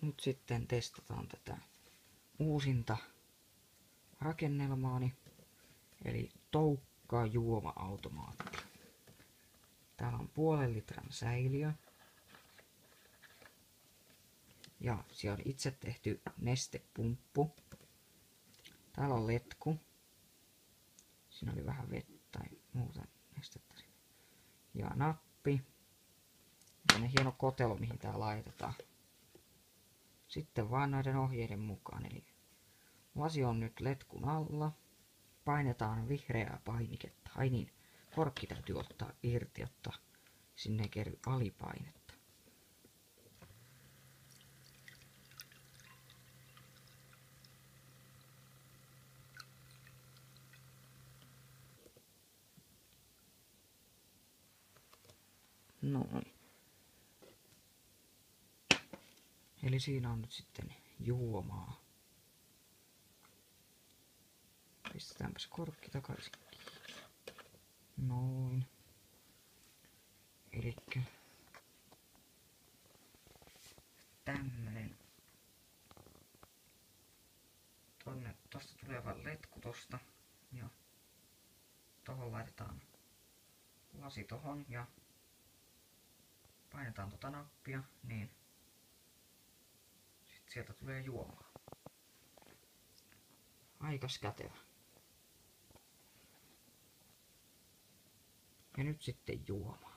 Nyt sitten testataan tätä uusinta rakennelmaani, eli Toukka juoma-automaatti. Täällä on 0,5 litran säiliö. Ja siellä on itse tehty nestepumppu. Täällä on letku. Siinä oli vähän vettä tai muuta nestettä. Ja nappi. Ja hieno kotelo, mihin tää laitetaan. Sitten vaan noiden ohjeiden mukaan. Eli lasi on nyt letkun alla. Painetaan vihreää painiketta. Ai niin, korkki täytyy ottaa irti, jotta sinne ei kerry alipainetta. Noin. Eli siinä on nyt sitten juomaa. Pistetäänpäs korkki takaisin. Noin. Elikkä tämmönen. Tosta tulee vaan letku tosta. Ja tohon laitetaan lasi tohon ja painetaan tota nappia, niin sit sieltä tulee juomaa. Aikas kätevä. Ja nyt sitten juomaa.